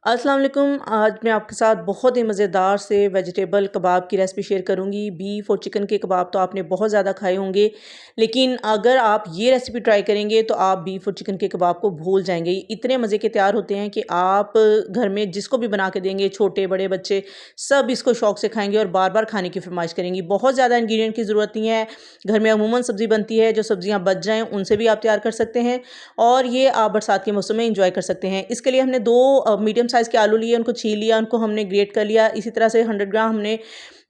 अस्सलाम वालेकुम। आज मैं आपके साथ बहुत ही मज़ेदार से वेजिटेबल कबाब की रेसिपी शेयर करूंगी। बीफ और चिकन के कबाब तो आपने बहुत ज़्यादा खाए होंगे, लेकिन अगर आप ये रेसिपी ट्राई करेंगे तो आप बीफ और चिकन के कबाब को भूल जाएंगे। इतने मज़े के तैयार होते हैं कि आप घर में जिसको भी बना के देंगे, छोटे बड़े बच्चे सब इसको शौक़ से खाएंगे और बार बार खाने की फरमाइश करेंगी। बहुत ज़्यादा इंग्रेडिएंट की ज़रूरत नहीं है, घर में अमूमन सब्ज़ी बनती है, जो सब्ज़ियाँ बच जाएँ उनसे भी आप तैयार कर सकते हैं और ये आप बरसात के मौसम में इंजॉय कर सकते हैं। इसके लिए हमने 2 मीडियम साइज़ के आलू लिए, उनको छील लिया, उनको हमने ग्रेट कर लिया। इसी तरह से 100 ग्राम हमने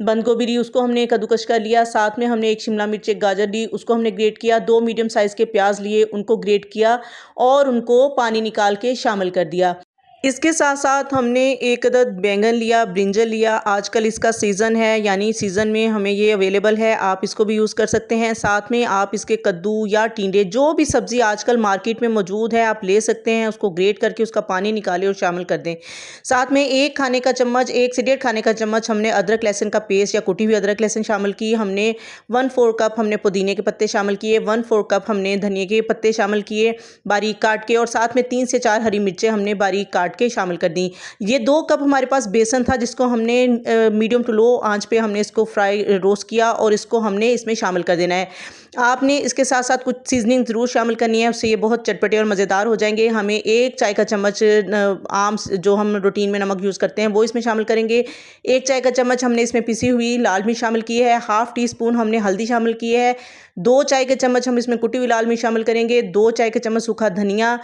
बंद गोभी ली, उसको हमने कद्दूकस कर लिया। साथ में हमने 1 शिमला मिर्च, 1 गाजर ली, उसको हमने ग्रेट किया। 2 मीडियम साइज़ के प्याज लिए, उनको ग्रेट किया और उनको पानी निकाल के शामिल कर दिया। इसके साथ साथ हमने 1 अदद बैंगन लिया, ब्रिंजल लिया। आजकल इसका सीज़न है, यानी सीज़न में हमें ये अवेलेबल है, आप इसको भी यूज़ कर सकते हैं। साथ में आप इसके कद्दू या टिंडे, जो भी सब्ज़ी आजकल मार्केट में मौजूद है, आप ले सकते हैं। उसको ग्रेट करके उसका पानी निकालें और शामिल कर दें। साथ में 1 खाने का चम्मच, 1 से 1.5 खाने का चम्मच हमने अदरक लहसुन का पेस्ट या कुटी हुई अदरक लहसुन शामिल की। हमने 1/4 कप हमने पुदीने के पत्ते शामिल किए, 1/4 कप हमने धनिया के पत्ते शामिल किए बारीक काट के, और साथ में 3 से 4 हरी मिर्चें हमने बारीक काट के शामिल कर दी। ये 2 कप हमारे पास बेसन था, जिसको हमने मीडियम टू लो आंच पे हमने इसको फ्राई रोस्ट किया और इसको हमने इसमें शामिल कर देना है। आपने इसके साथ साथ कुछ सीजनिंग ज़रूर शामिल करनी है, उससे ये बहुत चटपटे और मज़ेदार हो जाएंगे। हमें 1 चाय का चम्मच आम जो हम रूटीन में नमक यूज़ करते हैं वो इसमें शामिल करेंगे। 1 चाय का चम्मच हमने इसमें पिसी हुई लाल मिर्च शामिल की है। ½ टी स्पून हमने हल्दी शामिल की है। 2 चाय के चम्मच हम इसमें कुटी हुई लाल मिर्च शामिल करेंगे। 2 चाय के चम्मच सूखा धनिया,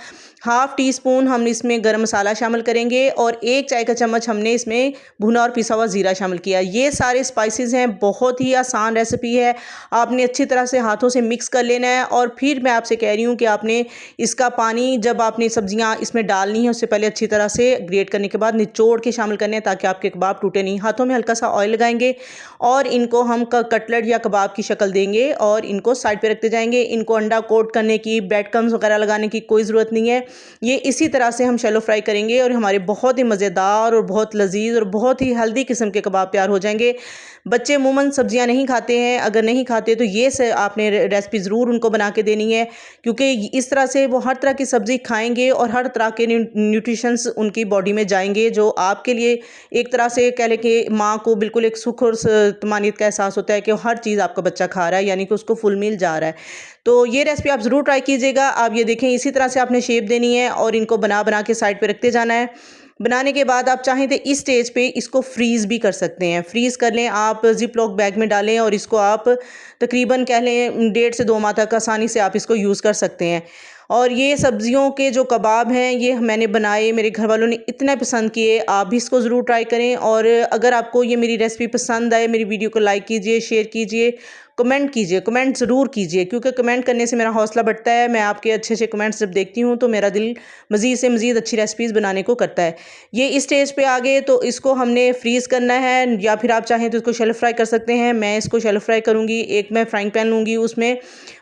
½ टी स्पून हम इसमें गरम मसाला शामिल करेंगे और 1 चाय का चम्मच हमने इसमें भुना और पिसा हुआ ज़ीरा शामिल किया। ये सारे स्पाइसेस हैं, बहुत ही आसान रेसिपी है। आपने अच्छी तरह से हाथों से मिक्स कर लेना है और फिर मैं आपसे कह रही हूँ कि आपने इसका पानी, जब आपने सब्जियाँ इसमें डालनी है उससे पहले अच्छी तरह से ग्रेट करने के बाद निचोड़ के शामिल करने हैं, ताकि आपके कबाब टूटे नहीं। हाथों में हल्का सा ऑयल लगाएंगे और इनको हम कटलेट या कबाब की शक्ल देंगे और इनको साइड पे रखते जाएंगे। इनको अंडा कोट करने की, ब्रेड क्रम्स वगैरह लगाने की कोई ज़रूरत नहीं है। ये इसी तरह से हम शैलो फ्राई करेंगे और हमारे बहुत ही मज़ेदार और बहुत लजीज और बहुत ही हेल्दी किस्म के कबाब तैयार हो जाएंगे। बच्चे अमूमन सब्जियां नहीं खाते हैं, अगर नहीं खाते तो ये से आपने रेसिपी ज़रूर उनको बना के देनी है, क्योंकि इस तरह से वो हर तरह की सब्ज़ी खाएंगे और हर तरह के न्यूट्रिशंस उनकी बॉडी में जाएंगे, जो आपके लिए एक तरह से कह लें कि माँ को बिल्कुल एक सुख और तमानियत का एहसास होता है कि हर चीज़ आपका बच्चा खा रहा है, यानी कि उसको फुल मील जा रहा है। तो ये रेसिपी आप ज़रूर ट्राई कीजिएगा। आप ये देखें, इसी तरह से आपने शेप देनी है और इनको बना बना के साइड पे रखते जाना है। बनाने के बाद आप चाहें तो इस स्टेज पे इसको फ्रीज़ भी कर सकते हैं। फ्रीज़ कर लें, आप जिप लॉक बैग में डालें और इसको आप तकरीबन कह लें 1.5 से 2 माह तक आसानी से आप इसको यूज़ कर सकते हैं। और ये सब्जियों के जो कबाब हैं ये मैंने बनाए, मेरे घर वालों ने इतना पसंद किए। आप भी इसको ज़रूर ट्राई करें और अगर आपको ये मेरी रेसिपी पसंद आए, मेरी वीडियो को लाइक कीजिए, शेयर कीजिए, कमेंट कीजिए, कमेंट ज़रूर कीजिए, क्योंकि कमेंट करने से मेरा हौसला बढ़ता है। मैं आपके अच्छे अच्छे कमेंट्स जब देखती हूँ तो मेरा दिल मज़ीद से मज़ीद अच्छी रेसिपीज़ बनाने को करता है। ये इस स्टेज पे आ गए तो इसको हमने फ्रीज़ करना है, या फिर आप चाहें तो इसको शैलो फ्राई कर सकते हैं। मैं इसको शैलो फ्राई करूँगी। एक मैं फ्राइंग पैन लूँगी, उसमें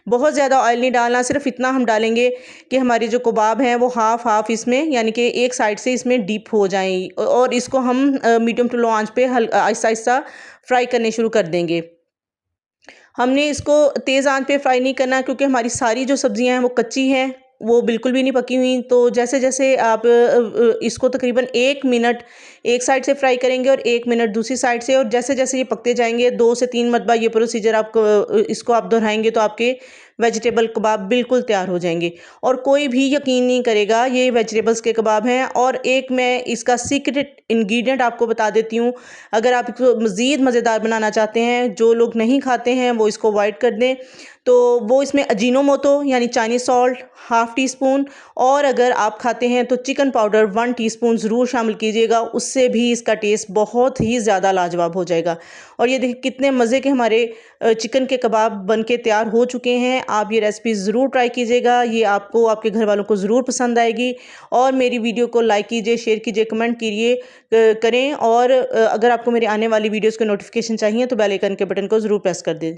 बहुत ज़्यादा ऑयल नहीं डालना, सिर्फ इतना हम डालेंगे कि हमारे जो कबाब हैं वो हाफ हाफ इसमें, यानी कि एक साइड से इसमें डीप हो जाएँ और इसको हम मीडियम टू लो आंच पे आहिस्ता आहिस्ता फ्राई करने शुरू कर देंगे। हमने इसको तेज़ आंच पे फ्राई नहीं करना, क्योंकि हमारी सारी जो सब्जियां हैं वो कच्ची हैं, वो बिल्कुल भी नहीं पकी हुई। तो जैसे जैसे आप इसको तकरीबन 1 मिनट एक साइड से फ्राई करेंगे और 1 मिनट दूसरी साइड से, और जैसे जैसे ये पकते जाएंगे 2 से 3 मरतबा ये प्रोसीजर आप इसको आप दोहराएंगे तो आपके वेजिटेबल कबाब बिल्कुल तैयार हो जाएंगे और कोई भी यकीन नहीं करेगा ये वेजिटेबल्स के कबाब हैं। और एक मैं इसका सीक्रेट इंग्रेडिएंट आपको बता देती हूँ, अगर आप इसको मज़ीद मज़ेदार बनाना चाहते हैं, जो लोग नहीं खाते हैं वो इसको अवॉइड कर दें, तो वो इसमें अजीनोमोटो यानी चाइनीज़ सॉल्ट ½ टी स्पून, और अगर आप खाते हैं तो चिकन पाउडर 1 टीस्पून ज़रूर शामिल कीजिएगा, उससे भी इसका टेस्ट बहुत ही ज़्यादा लाजवाब हो जाएगा। और ये देखिए कितने मज़े के हमारे चिकन के कबाब बन के तैयार हो चुके हैं। आप ये रेसिपी ज़रूर ट्राई कीजिएगा, ये आपको आपके घर वालों को ज़रूर पसंद आएगी। और मेरी वीडियो को लाइक कीजिए, शेयर कीजिए, कमेंट करें, और अगर आपको मेरे आने वाली वीडियोज़ के नोटिफिकेशन चाहिए तो बेल आइकन के बटन को ज़रूर प्रेस कर दें।